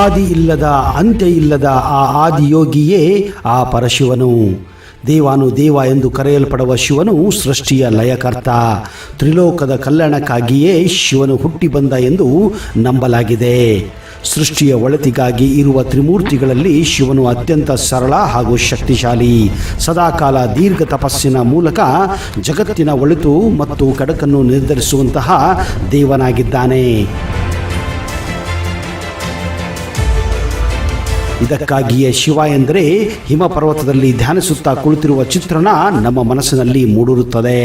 ಆದಿ ಇಲ್ಲದ ಅಂತ್ಯ ಇಲ್ಲದ ಆ ಆದಿಯೋಗಿಯೇ ಆ ಪರಶಿವನು. ದೇವಾನು ದೇವ ಎಂದು ಕರೆಯಲ್ಪಡುವ ಶಿವನು ಸೃಷ್ಟಿಯ ಲಯಕರ್ತ. ತ್ರಿಲೋಕದ ಕಲ್ಯಾಣಕ್ಕಾಗಿಯೇ ಶಿವನು ಹುಟ್ಟಿ ಬಂದ ಎಂದು ನಂಬಲಾಗಿದೆ. ಸೃಷ್ಟಿಯ ಒಳಿತಿಗಾಗಿ ಇರುವ ತ್ರಿಮೂರ್ತಿಗಳಲ್ಲಿ ಶಿವನು ಅತ್ಯಂತ ಸರಳ ಹಾಗೂ ಶಕ್ತಿಶಾಲಿ. ಸದಾಕಾಲ ದೀರ್ಘ ತಪಸ್ಸಿನ ಮೂಲಕ ಜಗತ್ತಿನ ಒಳಿತು ಮತ್ತು ಕಡಕನ್ನು ನಿರ್ಧರಿಸುವಂತಹ ದೇವನಾಗಿದ್ದಾನೆ. ಇದಕ್ಕಾಗಿಯೇ ಶಿವ ಎಂದರೆ ಹಿಮಪರ್ವತದಲ್ಲಿ ಧ್ಯಾನಿಸುತ್ತಾ ಕುಳಿತಿರುವ ಚಿತ್ರಣ ನಮ್ಮ ಮನಸ್ಸಿನಲ್ಲಿ ಮೂಡಿರುತ್ತದೆ.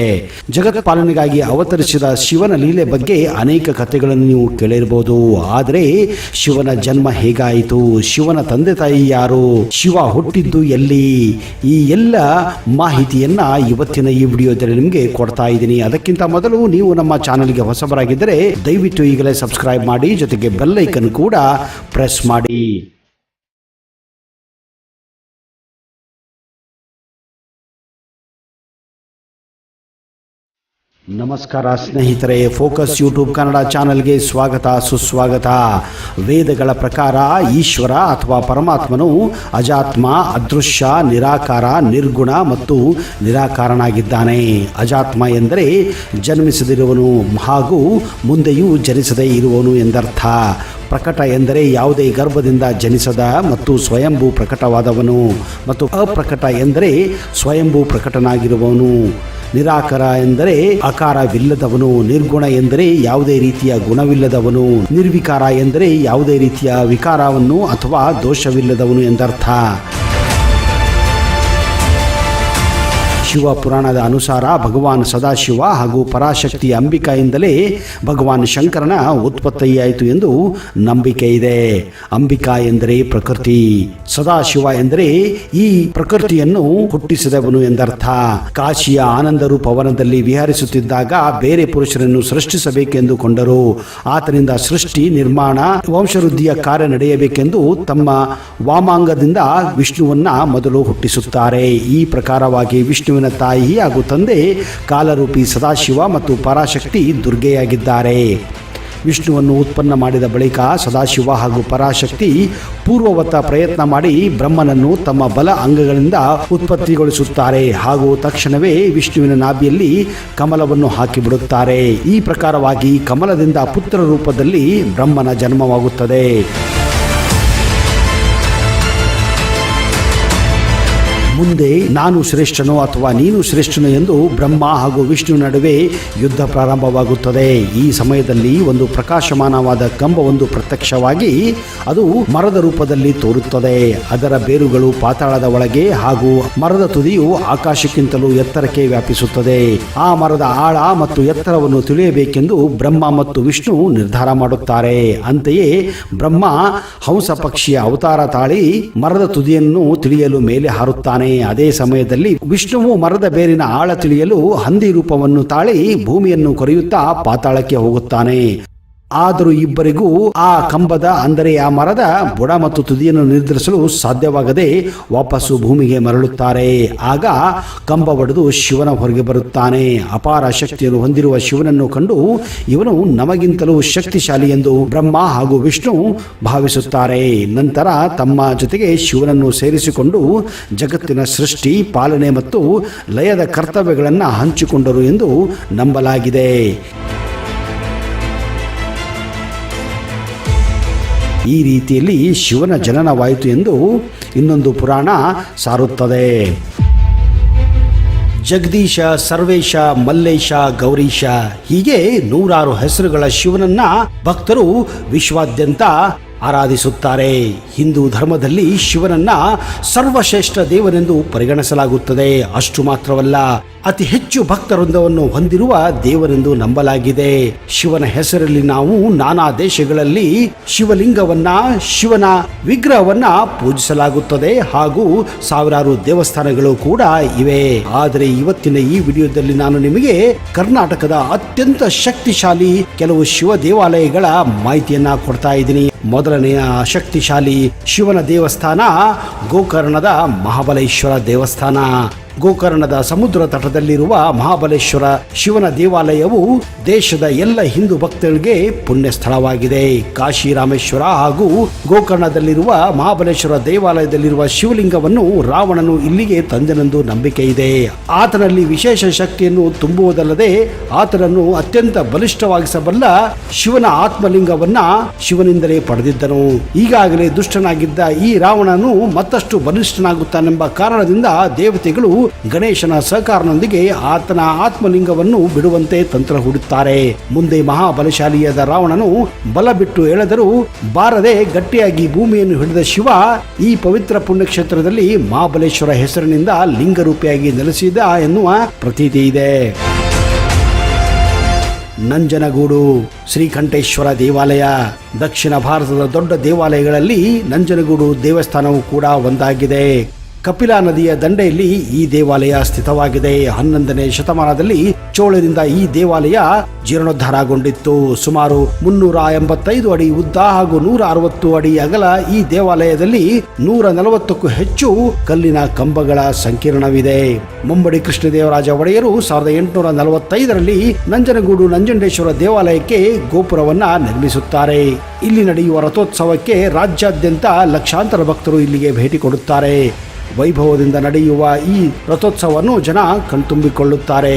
ಜಗತ್ಪಾಲನೆಗಾಗಿ ಅವತರಿಸಿದ ಶಿವನ ಲೀಲೆ ಬಗ್ಗೆ ಅನೇಕ ಕಥೆಗಳನ್ನು ನೀವು ಕೇಳಿರಬಹುದು. ಆದರೆ ಶಿವನ ಜನ್ಮ ಹೇಗಾಯಿತು, ಶಿವನ ತಂದೆ ತಾಯಿ ಯಾರು, ಶಿವ ಹುಟ್ಟಿದ್ದು ಎಲ್ಲಿ, ಈ ಎಲ್ಲ ಮಾಹಿತಿಯನ್ನ ಇವತ್ತಿನ ಈ ವಿಡಿಯೋದಲ್ಲಿ ನಿಮಗೆ ಕೊಡ್ತಾ ಇದ್ದೀನಿ. ಅದಕ್ಕಿಂತ ಮೊದಲು ನೀವು ನಮ್ಮ ಚಾನೆಲ್ಗೆ ಹೊಸಬರಾಗಿದ್ದರೆ ದಯವಿಟ್ಟು ಈಗಲೇ ಸಬ್ಸ್ಕ್ರೈಬ್ ಮಾಡಿ, ಜೊತೆಗೆ ಬೆಲ್ ಐಕನ್ ಕೂಡ ಪ್ರೆಸ್ ಮಾಡಿ. ನಮಸ್ಕಾರ ಸ್ನೇಹಿತರೆ, ಫೋಕಸ್ ಯೂಟ್ಯೂಬ್ ಕನ್ನಡ ಚಾನಲ್ಗೆ ಸ್ವಾಗತ ಸುಸ್ವಾಗತ. ವೇದಗಳ ಪ್ರಕಾರ ಈಶ್ವರ ಅಥವಾ ಪರಮಾತ್ಮನು ಅಜಾತ್ಮ, ಅದೃಶ್ಯ, ನಿರಾಕಾರ, ನಿರ್ಗುಣ ಮತ್ತು ನಿರಾಕಾರನಾಗಿದ್ದಾನೆ. ಅಜಾತ್ಮ ಎಂದರೆ ಜನ್ಮಿಸದಿರುವನು ಹಾಗೂ ಮುಂದೆಯೂ ಜನಿಸದೇ ಇರುವನು ಎಂದರ್ಥ. ಪ್ರಕಟ ಎಂದರೆ ಯಾವುದೇ ಗರ್ಭದಿಂದ ಜನಿಸದ ಮತ್ತು ಸ್ವಯಂಭೂ ಪ್ರಕಟವಾದವನು, ಮತ್ತು ಅಪ್ರಕಟ ಎಂದರೆ ಸ್ವಯಂಭೂ ಪ್ರಕಟನಾಗಿರುವವನು. ನಿರಾಕಾರ ಎಂದರೆ ಆಕಾರವಿಲ್ಲದವನು. ನಿರ್ಗುಣ ಎಂದರೆ ಯಾವುದೇ ರೀತಿಯ ಗುಣವಿಲ್ಲದವನು. ನಿರ್ವಿಕಾರ ಎಂದರೆ ಯಾವುದೇ ರೀತಿಯ ವಿಕಾರವನ್ನು ಅಥವಾ ದೋಷವಿಲ್ಲದವನು ಎಂದರ್ಥ. ಶಿವ ಪುರಾಣದ ಅನುಸಾರ ಭಗವಾನ್ ಸದಾಶಿವ ಹಾಗೂ ಪರಾಶಕ್ತಿ ಅಂಬಿಕಾಯಿಂದಲೇ ಭಗವಾನ್ ಶಂಕರನ ಉತ್ಪತ್ತಿಯಾಯಿತು ಎಂದು ನಂಬಿಕೆ ಇದೆ. ಅಂಬಿಕಾ ಎಂದರೆ ಪ್ರಕೃತಿ, ಸದಾಶಿವ ಎಂದರೆ ಈ ಪ್ರಕೃತಿಯನ್ನು ಹುಟ್ಟಿಸಿದವನು ಎಂದರ್ಥ. ಕಾಶಿಯ ಆನಂದ ರೂಪ ವನದಲ್ಲಿ ವಿಹರಿಸುತ್ತಿದ್ದಾಗ ಬೇರೆ ಪುರುಷರನ್ನು ಸೃಷ್ಟಿಸಬೇಕೆಂದುಕೊಂಡರು. ಆತನಿಂದ ಸೃಷ್ಟಿ, ನಿರ್ಮಾಣ, ವಂಶವೃದ್ಧಿಯ ಕಾರ್ಯ ನಡೆಯಬೇಕೆಂದು ತಮ್ಮ ವಾಮಾಂಗದಿಂದ ವಿಷ್ಣುವನ್ನ ಮೊದಲು ಹುಟ್ಟಿಸುತ್ತಾರೆ. ಈ ಪ್ರಕಾರವಾಗಿ ವಿಷ್ಣುವಿನ ತಾಯಿ ಹಾಗೂ ತಂದೆ ಕಾಲರೂಪಿ ಸದಾಶಿವ ಮತ್ತು ಪರಾಶಕ್ತಿ ದುರ್ಗೆಯಾಗಿದ್ದಾರೆ. ವಿಷ್ಣುವನ್ನು ಉತ್ಪನ್ನ ಮಾಡಿದ ಬಳಿಕ ಸದಾಶಿವ ಹಾಗೂ ಪರಾಶಕ್ತಿ ಪೂರ್ವವತ್ತ ಪ್ರಯತ್ನ ಮಾಡಿ ಬ್ರಹ್ಮನನ್ನು ತಮ್ಮ ಬಲ ಅಂಗಗಳಿಂದ ಉತ್ಪತ್ತಿಗೊಳಿಸುತ್ತಾರೆ ಹಾಗೂ ತಕ್ಷಣವೇ ವಿಷ್ಣುವಿನ ನಾಭಿಯಲ್ಲಿ ಕಮಲವನ್ನು ಹಾಕಿಬಿಡುತ್ತಾರೆ. ಈ ಪ್ರಕಾರವಾಗಿ ಕಮಲದಿಂದ ಪುತ್ರ ರೂಪದಲ್ಲಿ ಬ್ರಹ್ಮನ ಜನ್ಮವಾಗುತ್ತದೆ. ಮುಂದೆ ನಾನು ಶ್ರೇಷ್ಠನೋ ಅಥವಾ ನೀನು ಶ್ರೇಷ್ಠನೋ ಎಂದು ಬ್ರಹ್ಮ ಹಾಗೂ ವಿಷ್ಣು ನಡುವೆ ಯುದ್ಧ ಪ್ರಾರಂಭವಾಗುತ್ತದೆ. ಈ ಸಮಯದಲ್ಲಿ ಒಂದು ಪ್ರಕಾಶಮಾನವಾದ ಕಂಬವೊಂದು ಪ್ರತ್ಯಕ್ಷವಾಗಿ ಅದು ಮರದ ರೂಪದಲ್ಲಿ ತೋರುತ್ತದೆ. ಅದರ ಬೇರುಗಳು ಪಾತಾಳದ ಒಳಗೆ ಹಾಗೂ ಮರದ ತುದಿಯು ಆಕಾಶಕ್ಕಿಂತಲೂ ಎತ್ತರಕ್ಕೆ ವ್ಯಾಪಿಸುತ್ತದೆ. ಆ ಮರದ ಆಳ ಮತ್ತು ಎತ್ತರವನ್ನು ತಿಳಿಯಬೇಕೆಂದು ಬ್ರಹ್ಮ ಮತ್ತು ವಿಷ್ಣು ನಿರ್ಧಾರ ಮಾಡುತ್ತಾರೆ. ಅಂತೆಯೇ ಬ್ರಹ್ಮ ಹಂಸ ಪಕ್ಷಿಯ ಅವತಾರ ತಾಳಿ ಮರದ ತುದಿಯನ್ನು ತಿಳಿಯಲು ಮೇಲೆ ಹಾರುತ್ತಾನೆ. ಅದೇ ಸಮಯದಲ್ಲಿ ವಿಷ್ಣುವು ಮರದ ಬೇರಿನ ಆಳ ತಿಳಿಯಲು ಹಂದಿ ರೂಪವನ್ನು ತಾಳಿ ಭೂಮಿಯನ್ನು ಕೊರೆಯುತ್ತಾ ಪಾತಾಳಕ್ಕೆ ಹೋಗುತ್ತಾನೆ. ಆದರೂ ಇಬ್ಬರಿಗೂ ಆ ಕಂಬದ ಅಂದರೆ ಆ ಮರದ ಬುಡ ಮತ್ತು ತುದಿಯನ್ನು ನಿರ್ಧರಿಸಲು ಸಾಧ್ಯವಾಗದೆ ವಾಪಸ್ಸು ಭೂಮಿಗೆ ಮರಳುತ್ತಾರೆ. ಆಗ ಕಂಬ ಒಡೆದು ಶಿವನ ಹೊರಗೆ ಬರುತ್ತಾನೆ. ಅಪಾರ ಶಕ್ತಿಯನ್ನು ಹೊಂದಿರುವ ಶಿವನನ್ನು ಕಂಡು ಇವನು ನಮಗಿಂತಲೂ ಶಕ್ತಿಶಾಲಿ ಎಂದು ಬ್ರಹ್ಮ ಹಾಗೂ ವಿಷ್ಣು ಭಾವಿಸುತ್ತಾರೆ. ನಂತರ ತಮ್ಮ ಜೊತೆಗೆ ಶಿವನನ್ನು ಸೇರಿಸಿಕೊಂಡು ಜಗತ್ತಿನ ಸೃಷ್ಟಿ, ಪಾಲನೆ ಮತ್ತು ಲಯದ ಕರ್ತವ್ಯಗಳನ್ನು ಹಂಚಿಕೊಂಡರು ಎಂದು ನಂಬಲಾಗಿದೆ. ಈ ರೀತಿಯಲ್ಲಿ ಶಿವನ ಜನನವಾಯಿತು ಎಂದು ಇನ್ನೊಂದು ಪುರಾಣ ಸಾರುತ್ತದೆ. ಜಗದೀಶ, ಸರ್ವೇಶ, ಮಲ್ಲೇಶ, ಗೌರೀಶ ಹೀಗೆ 100 ಹೆಸರುಗಳ ಶಿವನನ್ನ ಭಕ್ತರು ವಿಶ್ವಾದ್ಯಂತ ಆರಾಧಿಸುತ್ತಾರೆ. ಹಿಂದೂ ಧರ್ಮದಲ್ಲಿ ಶಿವನನ್ನ ಸರ್ವಶ್ರೇಷ್ಠ ದೇವನೆಂದು ಪರಿಗಣಿಸಲಾಗುತ್ತದೆ. ಅಷ್ಟು ಮಾತ್ರವಲ್ಲ, ಅತಿ ಹೆಚ್ಚು ಭಕ್ತವೃಂದವನ್ನು ಹೊಂದಿರುವ ದೇವರೆಂದು ನಂಬಲಾಗಿದೆ. ಶಿವನ ಹೆಸರಲ್ಲಿ ನಾವು ನಾನಾ ದೇಶಗಳಲ್ಲಿ ಶಿವಲಿಂಗವನ್ನ, ಶಿವನ ವಿಗ್ರಹವನ್ನ ಪೂಜಿಸಲಾಗುತ್ತದೆ ಹಾಗೂ ಸಾವಿರಾರು ದೇವಸ್ಥಾನಗಳು ಕೂಡ ಇವೆ. ಆದರೆ ಇವತ್ತಿನ ಈ ವಿಡಿಯೋದಲ್ಲಿ ನಾನು ನಿಮಗೆ ಕರ್ನಾಟಕದ ಅತ್ಯಂತ ಶಕ್ತಿಶಾಲಿ ಕೆಲವು ಶಿವ ದೇವಾಲಯಗಳ ಮಾಹಿತಿಯನ್ನ ಕೊಡ್ತಾ ಇದ್ದೀನಿ. ಮೊದಲನೆಯ ಶಕ್ತಿಶಾಲಿ ಶಿವನ ದೇವಸ್ಥಾನ ಗೋಕರ್ಣದ ಮಹಾಬಲೇಶ್ವರ ದೇವಸ್ಥಾನ. ಗೋಕರ್ಣದ ಸಮುದ್ರ ತಟದಲ್ಲಿರುವ ಮಹಾಬಲೇಶ್ವರ ಶಿವನ ದೇವಾಲಯವು ದೇಶದ ಎಲ್ಲ ಹಿಂದೂ ಭಕ್ತರಿಗೆ ಪುಣ್ಯ ಸ್ಥಳವಾಗಿದೆ. ಕಾಶಿ ರಾಮೇಶ್ವರ ಹಾಗೂ ಗೋಕರ್ಣದಲ್ಲಿರುವ ಮಹಾಬಲೇಶ್ವರ ದೇವಾಲಯದಲ್ಲಿರುವ ಶಿವಲಿಂಗವನ್ನು ರಾವಣನು ಇಲ್ಲಿಗೆ ತಂದನೆಂದು ನಂಬಿಕೆ ಇದೆ. ಆತನಲ್ಲಿ ವಿಶೇಷ ಶಕ್ತಿಯನ್ನು ತುಂಬುವುದಲ್ಲದೆ ಆತನನ್ನು ಅತ್ಯಂತ ಬಲಿಷ್ಠವಾಗಿಸಬಲ್ಲ ಶಿವನ ಆತ್ಮಲಿಂಗವನ್ನ ಶಿವನಿಂದಲೇ ಪಡೆದಿದ್ದನು. ಈಗಾಗಲೇ ದುಷ್ಟನಾಗಿದ್ದ ಈ ರಾವಣನು ಮತ್ತಷ್ಟು ಬಲಿಷ್ಠನಾಗುತ್ತಾನೆಂಬ ಕಾರಣದಿಂದ ದೇವತೆಗಳು ಗಣೇಶನ ಸಹಕಾರನೊಂದಿಗೆ ಆತನ ಆತ್ಮಲಿಂಗವನ್ನು ಬಿಡುವಂತೆ ತಂತ್ರ ಹೂಡುತ್ತಾರೆ. ಮುಂದೆ ಮಹಾಬಲಶಾಲಿಯಾದ ರಾವಣನು ಬಲ ಬಿಟ್ಟು ಎಳೆದರೂ ಬಾರದೆ ಗಟ್ಟಿಯಾಗಿ ಭೂಮಿಯನ್ನು ಹಿಡಿದ ಶಿವ ಈ ಪವಿತ್ರ ಪುಣ್ಯಕ್ಷೇತ್ರದಲ್ಲಿ ಮಹಾಬಲೇಶ್ವರ ಹೆಸರಿನಿಂದ ಲಿಂಗರೂಪಿಯಾಗಿ ನೆಲೆಸಿದ ಎನ್ನುವ ಪ್ರತೀತಿ ಇದೆ. ನಂಜನಗೂಡು ಶ್ರೀಕಂಠೇಶ್ವರ ದೇವಾಲಯ ದಕ್ಷಿಣ ಭಾರತದ ದೊಡ್ಡ ದೇವಾಲಯಗಳಲ್ಲಿ ನಂಜನಗೂಡು ದೇವಸ್ಥಾನವು ಕೂಡ ಒಂದಾಗಿದೆ. ಕಪಿಲಾ ನದಿಯ ದಂಡೆಯಲ್ಲಿ ಈ ದೇವಾಲಯ ಸ್ಥಿತವಾಗಿದೆ. 11ನೇ ಶತಮಾನದಲ್ಲಿ ಚೋಳರಿಂದ ಈ ದೇವಾಲಯ ಜೀರ್ಣೋದ್ಧಾರಗೊಂಡಿತ್ತು. ಸುಮಾರು 385 ಅಡಿ ಉದ್ದ ಹಾಗೂ 160 ಅಡಿ ಅಗಲ ಈ ದೇವಾಲಯದಲ್ಲಿ 140ಕ್ಕೂ ಹೆಚ್ಚು ಕಲ್ಲಿನ ಕಂಬಗಳ ಸಂಕೀರ್ಣವಿದೆ. ಮುಂಬಡಿ ಕೃಷ್ಣದೇವರಾಜ ಒಡೆಯರು 1845ರಲ್ಲಿ ನಂಜನಗೂಡು ನಂಜುಂಡೇಶ್ವರ ದೇವಾಲಯಕ್ಕೆ ಗೋಪುರವನ್ನ ನಿರ್ಮಿಸುತ್ತಾರೆ. ಇಲ್ಲಿ ನಡೆಯುವ ರಥೋತ್ಸವಕ್ಕೆ ರಾಜ್ಯಾದ್ಯಂತ ಲಕ್ಷಾಂತರ ಭಕ್ತರು ಇಲ್ಲಿಗೆ ಭೇಟಿ ಕೊಡುತ್ತಾರೆ. ವೈಭವದಿಂದ ನಡೆಯುವ ಈ ರಥೋತ್ಸವವನ್ನು ಜನ ಕಣ್ತುಂಬಿಕೊಳ್ಳುತ್ತಾರೆ.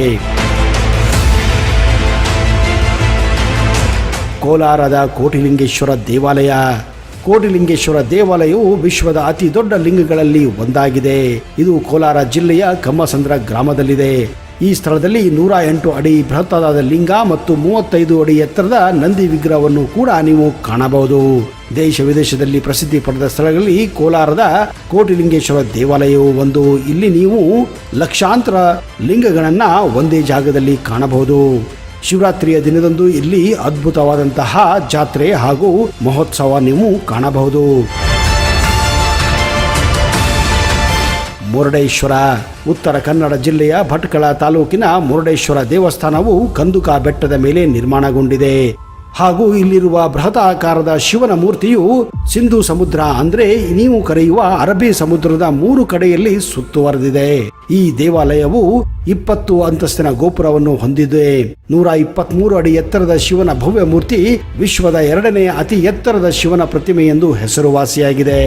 ಕೋಲಾರದ ಕೋಟಿಲಿಂಗೇಶ್ವರ ದೇವಾಲಯ. ಕೋಟಿಲಿಂಗೇಶ್ವರ ದೇವಾಲಯವು ವಿಶ್ವದ ಅತಿ ದೊಡ್ಡ ಲಿಂಗಗಳಲ್ಲಿ ಒಂದಾಗಿದೆ. ಇದು ಕೋಲಾರ ಜಿಲ್ಲೆಯ ಕಮ್ಮಸಂದ್ರ ಗ್ರಾಮದಲ್ಲಿದೆ. ಈ ಸ್ಥಳದಲ್ಲಿ 108 ಅಡಿ ಬೃಹತ್ತಾದ ಲಿಂಗ ಮತ್ತು 35 ಅಡಿ ಎತ್ತರದ ನಂದಿ ವಿಗ್ರಹವನ್ನು ಕೂಡ ನೀವು ಕಾಣಬಹುದು. ದೇಶ ವಿದೇಶದಲ್ಲಿ ಪ್ರಸಿದ್ಧಿ ಪಡೆದ ಸ್ಥಳಗಳಲ್ಲಿ ಕೋಲಾರದ ಕೋಟಿಲಿಂಗೇಶ್ವರ ದೇವಾಲಯವು ಒಂದು. ಇಲ್ಲಿ ನೀವು ಲಕ್ಷಾಂತರ ಲಿಂಗಗಳನ್ನ ಒಂದೇ ಜಾಗದಲ್ಲಿ ಕಾಣಬಹುದು. ಶಿವರಾತ್ರಿಯ ದಿನದಂದು ಇಲ್ಲಿ ಅದ್ಭುತವಾದಂತಹ ಜಾತ್ರೆ ಹಾಗೂ ಮಹೋತ್ಸವ ನೀವು ಕಾಣಬಹುದು. ಮುರುಡೇಶ್ವರ. ಉತ್ತರ ಕನ್ನಡ ಜಿಲ್ಲೆಯ ಭಟ್ಕಳ ತಾಲೂಕಿನ ಮುರುಡೇಶ್ವರ ದೇವಸ್ಥಾನವು ಕಂದುಕ ಬೆಟ್ಟದ ಮೇಲೆ ನಿರ್ಮಾಣಗೊಂಡಿದೆ ಹಾಗೂ ಇಲ್ಲಿರುವ ಬೃಹತಾಕಾರದ ಶಿವನ ಮೂರ್ತಿಯು ಸಿಂಧೂ ಸಮುದ್ರ ಅಂದ್ರೆ ನೀವು ಕರೆಯುವ ಅರಬ್ಬಿ ಸಮುದ್ರದ 3 ಕಡೆಯಲ್ಲಿ ಸುತ್ತುವರೆದಿದೆ. ಈ ದೇವಾಲಯವು 20 ಅಂತಸ್ತಿನ ಗೋಪುರವನ್ನು ಹೊಂದಿದೆ. 123 ಅಡಿ ಎತ್ತರದ ಶಿವನ ಭವ್ಯ ಮೂರ್ತಿ ವಿಶ್ವದ 2ನೇ ಅತಿ ಎತ್ತರದ ಶಿವನ ಪ್ರತಿಮೆ ಎಂದು ಹೆಸರುವಾಸಿಯಾಗಿದೆ.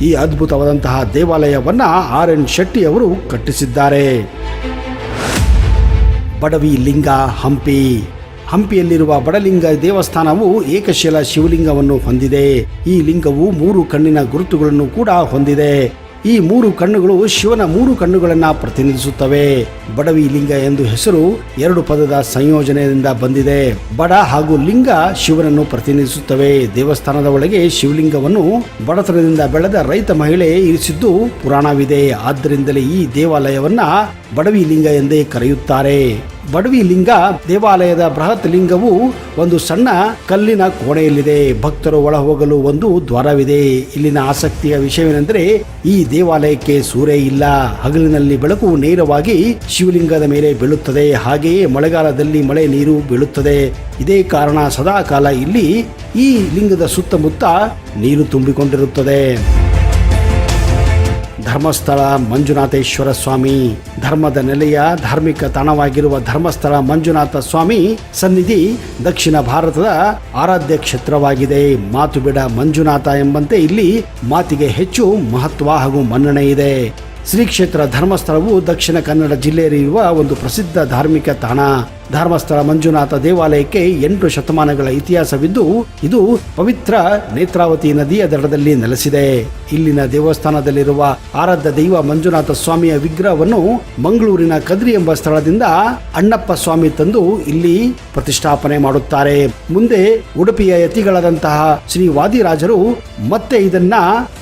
ಈ ಅದ್ಭುತವಾದಂತಹ ದೇವಾಲಯವನ್ನ RN ಶೆಟ್ಟಿ ಅವರು ಕಟ್ಟಿಸಿದ್ದಾರೆ. ಬಡವಿ ಲಿಂಗ ಹಂಪಿ. ಹಂಪಿಯಲ್ಲಿರುವ ಬಡಲಿಂಗ ದೇವಸ್ಥಾನವು ಏಕಶಿಲ ಶಿವಲಿಂಗವನ್ನು ಹೊಂದಿದೆ. ಈ ಲಿಂಗವು 3 ಕಣ್ಣಿನ ಗುರುತುಗಳನ್ನು ಕೂಡ ಹೊಂದಿದೆ. ಈ 3 ಕಣ್ಣುಗಳು ಶಿವನ 3 ಕಣ್ಣುಗಳನ್ನು ಪ್ರತಿನಿಧಿಸುತ್ತವೆ. ಬಡವಿ ಲಿಂಗ ಎಂದು ಹೆಸರು 2 ಪದದ ಸಂಯೋಜನೆಯಿಂದ ಬಂದಿದೆ. ಬಡ ಹಾಗೂ ಲಿಂಗ ಶಿವನನ್ನು ಪ್ರತಿನಿಧಿಸುತ್ತವೆ. ದೇವಸ್ಥಾನದ ಒಳಗೆ ಶಿವಲಿಂಗವನ್ನು ಬಡತನದಿಂದ ಬೆಳೆದ ರೈತ ಮಹಿಳೆ ಇರಿಸಿದ್ದು ಪುರಾಣವಿದೆ. ಆದ್ದರಿಂದಲೇ ಈ ದೇವಾಲಯವನ್ನ ಬಡವಿ ಲಿಂಗ ಎಂದೇ ಕರೆಯುತ್ತಾರೆ. ಬಡವಿ ಲಿಂಗ ದೇವಾಲಯದ ಬೃಹತ್ ಲಿಂಗವು ಒಂದು ಸಣ್ಣ ಕಲ್ಲಿನ ಕೋಣೆಯಲ್ಲಿದೆ. ಭಕ್ತರು ಒಳ ಹೋಗಲು ಒಂದು ದ್ವಾರವಿದೆ. ಇಲ್ಲಿನ ಆಸಕ್ತಿಯ ವಿಷಯವೇನೆಂದರೆ ಈ ದೇವಾಲಯಕ್ಕೆ ಸೂರ್ಯ ಇಲ್ಲ. ಹಗಲಿನಲ್ಲಿ ಬೆಳಕು ನೇರವಾಗಿ ಶಿವಲಿಂಗದ ಮೇಲೆ ಬೀಳುತ್ತದೆ. ಹಾಗೆಯೇ ಮಳೆಗಾಲದಲ್ಲಿ ಮಳೆ ನೀರು ಬೀಳುತ್ತದೆ. ಇದೇ ಕಾರಣ ಸದಾ ಕಾಲ ಇಲ್ಲಿ ಈ ಲಿಂಗದ ಸುತ್ತಮುತ್ತ ನೀರು ತುಂಬಿಕೊಂಡಿರುತ್ತದೆ. ಧರ್ಮಸ್ಥಳ ಮಂಜುನಾಥೇಶ್ವರ ಸ್ವಾಮಿ. ಧರ್ಮದ ನೆಲೆಯ ಧಾರ್ಮಿಕ ತಾಣವಾಗಿರುವ ಧರ್ಮಸ್ಥಳ ಮಂಜುನಾಥ ಸ್ವಾಮಿ ಸನ್ನಿಧಿ ದಕ್ಷಿಣ ಭಾರತದ ಆರಾಧ್ಯ ಕ್ಷೇತ್ರವಾಗಿದೆ. ಮಾತು ಬಿಡ ಮಂಜುನಾಥ ಎಂಬಂತೆ ಇಲ್ಲಿ ಮಾತಿಗೆ ಹೆಚ್ಚು ಮಹತ್ವ ಹಾಗೂ ಮನ್ನಣೆ ಇದೆ. ಶ್ರೀ ಕ್ಷೇತ್ರ ಧರ್ಮಸ್ಥಳವು ದಕ್ಷಿಣ ಕನ್ನಡ ಜಿಲ್ಲೆಯಲ್ಲಿರುವ ಒಂದು ಪ್ರಸಿದ್ಧ ಧಾರ್ಮಿಕ ತಾಣ. ಧರ್ಮಸ್ಥಳ ಮಂಜುನಾಥ ದೇವಾಲಯಕ್ಕೆ 8 ಶತಮಾನಗಳ ಇತಿಹಾಸವಿದ್ದು ಇದು ಪವಿತ್ರ ನೇತ್ರಾವತಿ ನದಿಯ ದಡದಲ್ಲಿ ನೆಲೆಸಿದೆ. ಇಲ್ಲಿನ ದೇವಸ್ಥಾನದಲ್ಲಿರುವ ಆರಾಧ್ಯ ದೈವ ಮಂಜುನಾಥ ಸ್ವಾಮಿಯ ವಿಗ್ರಹವನ್ನು ಮಂಗಳೂರಿನ ಕದ್ರಿ ಎಂಬ ಸ್ಥಳದಿಂದ ಅಣ್ಣಪ್ಪ ಸ್ವಾಮಿ ತಂದು ಇಲ್ಲಿ ಪ್ರತಿಷ್ಠಾಪನೆ ಮಾಡುತ್ತಾರೆ. ಮುಂದೆ ಉಡುಪಿಯ ಯತಿಗಳಾದಂತಹ ಶ್ರೀ ವಾದಿರಾಜರು ಮತ್ತೆ ಇದನ್ನ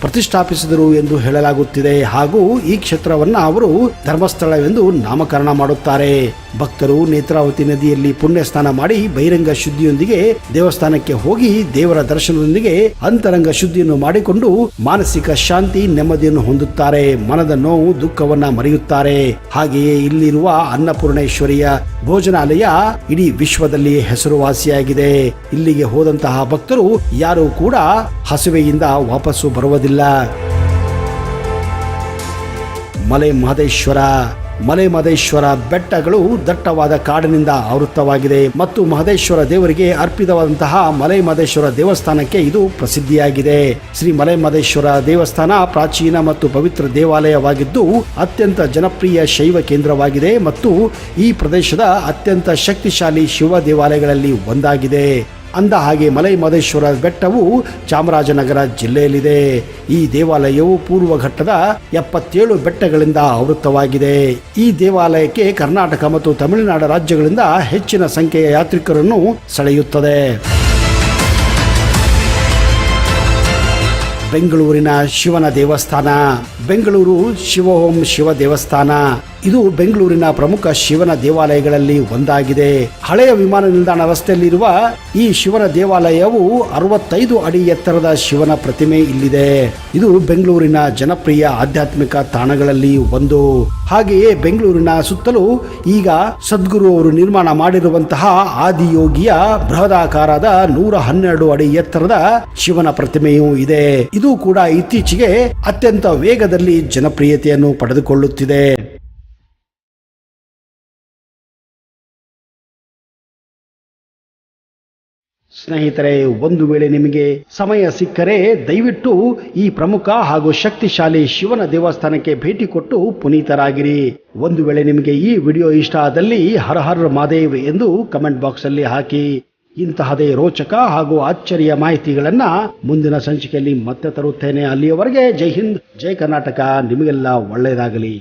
ಪ್ರತಿಷ್ಠಾಪಿಸಿದರು ಎಂದು ಹೇಳಲಾಗುತ್ತಿದೆ. ಹಾಗೂ ಈ ಕ್ಷೇತ್ರವನ್ನ ಅವರು ಧರ್ಮಸ್ಥಳವೆಂದು ನಾಮಕರಣ ಮಾಡುತ್ತಾರೆ. ಭಕ್ತರು ನೇತ್ರಾವತಿ ನದಿಯಲ್ಲಿ ಪುಣ್ಯ ಸ್ನಾನ ಮಾಡಿ ಬಹಿರಂಗ ಶುದ್ಧಿಯೊಂದಿಗೆ ದೇವಸ್ಥಾನಕ್ಕೆ ಹೋಗಿ ದೇವರ ದರ್ಶನದೊಂದಿಗೆ ಅಂತರಂಗ ಶುದ್ಧಿಯನ್ನು ಮಾಡಿಕೊಂಡು ಮಾನಸಿಕ ಶಾಂತಿ ನೆಮ್ಮದಿಯನ್ನು ಹೊಂದುತ್ತಾರೆ. ಮನದ ನೋವು ದುಃಖವನ್ನ ಮರೆಯುತ್ತಾರೆ. ಹಾಗೆಯೇ ಇಲ್ಲಿರುವ ಅನ್ನಪೂರ್ಣೇಶ್ವರಿಯ ಭೋಜನಾಲಯ ಇಡೀ ವಿಶ್ವದಲ್ಲಿ ಹೆಸರುವಾಸಿಯಾಗಿದೆ. ಇಲ್ಲಿಗೆ ಹೋದಂತಹ ಭಕ್ತರು ಯಾರೂ ಕೂಡ ಹಸಿವೆಯಿಂದ ವಾಪಸ್ಸು ಬರುವುದಿಲ್ಲ. ಮಲೆ ಮಹದೇಶ್ವರ. ಮಲೆ ಮಹದೇಶ್ವರ ಬೆಟ್ಟಗಳು ದಟ್ಟವಾದ ಕಾಡಿನಿಂದ ಆವೃತವಾಗಿದೆ ಮತ್ತು ಮಹದೇಶ್ವರ ದೇವರಿಗೆ ಅರ್ಪಿತವಾದಂತಹ ಮಲೆ ಮಹದೇಶ್ವರ ದೇವಸ್ಥಾನಕ್ಕೆ ಇದು ಪ್ರಸಿದ್ಧಿಯಾಗಿದೆ. ಶ್ರೀ ಮಲೆ ಮಹದೇಶ್ವರ ದೇವಸ್ಥಾನ ಪ್ರಾಚೀನ ಮತ್ತು ಪವಿತ್ರ ದೇವಾಲಯವಾಗಿದ್ದು ಅತ್ಯಂತ ಜನಪ್ರಿಯ ಶೈವ ಕೇಂದ್ರವಾಗಿದೆ ಮತ್ತು ಈ ಪ್ರದೇಶದ ಅತ್ಯಂತ ಶಕ್ತಿಶಾಲಿ ಶಿವ ದೇವಾಲಯಗಳಲ್ಲಿ ಒಂದಾಗಿದೆ. ಅಂದ ಹಾಗೆ ಮಲೆ ಮಹದೇಶ್ವರ ಬೆಟ್ಟವು ಚಾಮರಾಜನಗರ ಜಿಲ್ಲೆಯಲ್ಲಿದೆ. ಈ ದೇವಾಲಯವು ಪೂರ್ವ ಘಟ್ಟದ 77 ಬೆಟ್ಟಗಳಿಂದ ಆವೃತವಾಗಿದೆ. ಈ ದೇವಾಲಯಕ್ಕೆ ಕರ್ನಾಟಕ ಮತ್ತು ತಮಿಳುನಾಡು ರಾಜ್ಯಗಳಿಂದ ಹೆಚ್ಚಿನ ಸಂಖ್ಯೆಯ ಯಾತ್ರಿಕರನ್ನು ಸೆಳೆಯುತ್ತದೆ. ಬೆಂಗಳೂರಿನ ಶಿವನ ದೇವಸ್ಥಾನ. ಬೆಂಗಳೂರು ಶಿವೋಂ ಶಿವ ದೇವಸ್ಥಾನ ಇದು ಬೆಂಗಳೂರಿನ ಪ್ರಮುಖ ಶಿವನ ದೇವಾಲಯಗಳಲ್ಲಿ ಒಂದಾಗಿದೆ. ಹಳೆಯ ವಿಮಾನ ನಿಲ್ದಾಣ ರಸ್ತೆಯಲ್ಲಿರುವ ಈ ಶಿವನ ದೇವಾಲಯವು 65 ಅಡಿ ಎತ್ತರದ ಶಿವನ ಪ್ರತಿಮೆ ಇಲ್ಲಿದೆ. ಇದು ಬೆಂಗಳೂರಿನ ಜನಪ್ರಿಯ ಆಧ್ಯಾತ್ಮಿಕ ತಾಣಗಳಲ್ಲಿ ಒಂದು. ಹಾಗೆಯೇ ಬೆಂಗಳೂರಿನ ಸುತ್ತಲೂ ಈಗ ಸದ್ಗುರು ಅವರು ನಿರ್ಮಾಣ ಮಾಡಿರುವಂತಹ ಆದಿಯೋಗಿಯ ಬೃಹದಾಕಾರದ 112 ಅಡಿ ಎತ್ತರದ ಶಿವನ ಪ್ರತಿಮೆಯೂ ಇದೆ. ಇದು ಕೂಡ ಇತ್ತೀಚೆಗೆ ಅತ್ಯಂತ ವೇಗದಲ್ಲಿ ಜನಪ್ರಿಯತೆಯನ್ನು ಪಡೆದುಕೊಳ್ಳುತ್ತಿದೆ. ಸ್ನೇಹಿತರೆ, ಒಂದು ವೇಳೆ ನಿಮಗೆ ಸಮಯ ಸಿಕ್ಕರೆ ದಯವಿಟ್ಟು ಈ ಪ್ರಮುಖ ಹಾಗೂ ಶಕ್ತಿಶಾಲಿ ಶಿವನ ದೇವಸ್ಥಾನಕ್ಕೆ ಭೇಟಿ ಕೊಟ್ಟು ಪುನೀತರಾಗಿರಿ. ಒಂದು ವೇಳೆ ನಿಮಗೆ ಈ ವಿಡಿಯೋ ಇಷ್ಟ ಆದಲ್ಲಿ ಹರ ಹರ ಮಹಾದೇವ್ ಎಂದು ಕಮೆಂಟ್ ಬಾಕ್ಸ್ ಅಲ್ಲಿ ಹಾಕಿ. ಇಂತಹದೇ ರೋಚಕ ಹಾಗೂ ಆಶ್ಚರ್ಯ ಮಾಹಿತಿಗಳನ್ನ ಮುಂದಿನ ಸಂಚಿಕೆಯಲ್ಲಿ ಮತ್ತೆ ತರುತ್ತೇನೆ. ಅಲ್ಲಿಯವರೆಗೆ ಜೈ ಹಿಂದ್, ಜೈ ಕರ್ನಾಟಕ. ನಿಮಗೆಲ್ಲ ಒಳ್ಳೆಯದಾಗಲಿ.